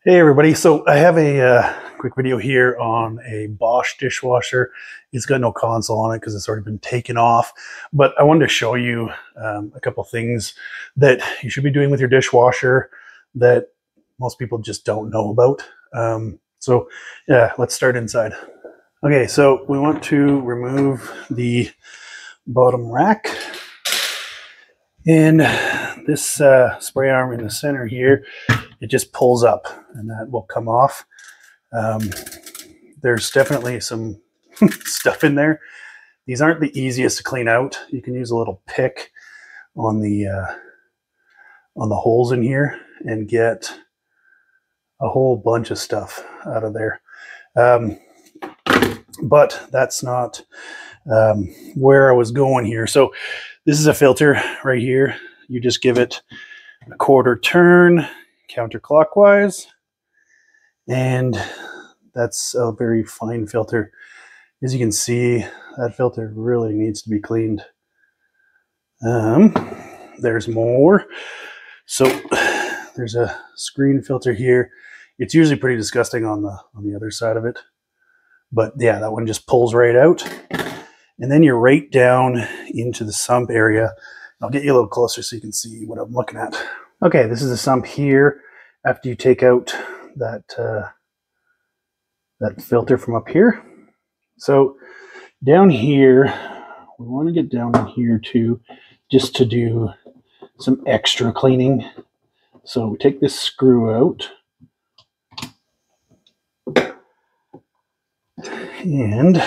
Hey everybody, so I have a quick video here on a Bosch dishwasher. It's got no console on it because it's already been taken off, but I wanted to show you a couple things that you should be doing with your dishwasher that most people just don't know about. So yeah, let's start inside. Okay, so we want to remove the bottom rack, and this spray arm in the center here, it just pulls up and that will come off. There's definitely some stuff in there. These aren't the easiest to clean out. You can use a little pick on the holes in here and get a whole bunch of stuff out of there. But that's not where I was going here. So this is a filter right here. You just give it a quarter turn counterclockwise, and that's a very fine filter. As you can see, that filter really needs to be cleaned. There's more. So there's a screen filter here. It's usually pretty disgusting on the other side of it, but yeah, that one just pulls right out. And then you're right down into the sump area. I'll get you a little closer so you can see what I'm looking at. Okay, this is the sump here. After you take out that filter from up here. So down here, we want to get down in here too, just to do some extra cleaning. So we take this screw out and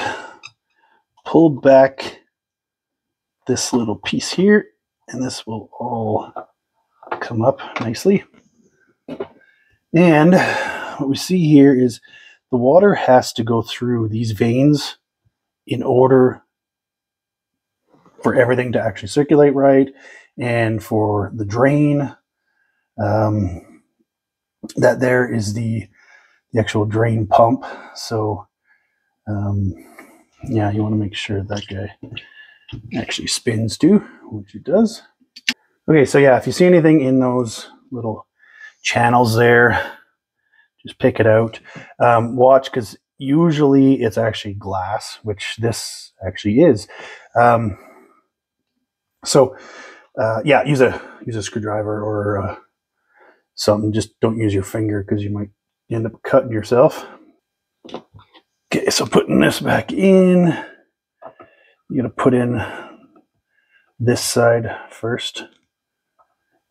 pull back this little piece here, and this will all come up nicely. And what we see here is the water has to go through these veins in order for everything to actually circulate right, and for the drain. That there is the actual drain pump. So yeah, you want to make sure that guy actually spins too, which it does. Okay, so yeah, if you see anything in those little channels there, just pick it out. Watch, because usually it's actually glass, which this actually is. Yeah, use a screwdriver or something. Just don't use your finger because you might end up cutting yourself. Okay, so putting this back in, you're gonna put in this side first.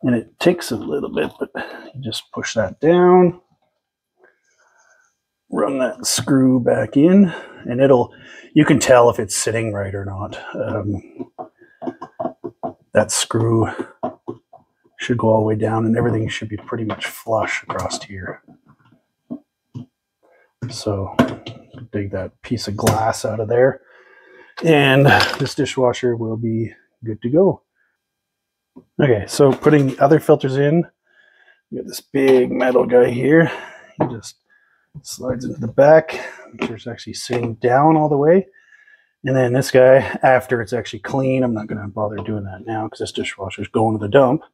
And it takes a little bit, but you just push that down, run that screw back in, and you can tell if it's sitting right or not. That screw should go all the way down, and everything should be pretty much flush across here. So dig that piece of glass out of there, and this dishwasher will be good to go. Okay, so putting the other filters in, you got this big metal guy here. He just slides into the back, make sure it's actually sitting down all the way. And then this guy, after it's actually clean, I'm not going to bother doing that now because this dishwasher is going to the dump.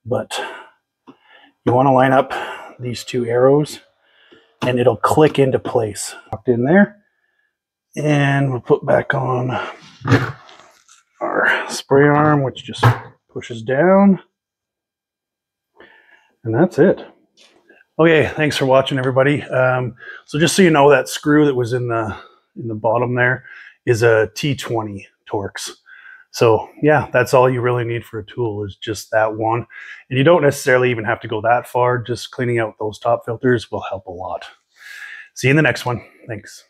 But you want to line up these two arrows, and it'll click into place. Locked in there, and we'll put back on our spray arm, which just pushes down, and that's it. Okay, thanks for watching, everybody. So just so you know, that screw that was in the bottom there is a T20 Torx. So yeah, that's all you really need for a tool, is just that one. And you don't necessarily even have to go that far. Just cleaning out those top filters will help a lot. See you in the next one. Thanks.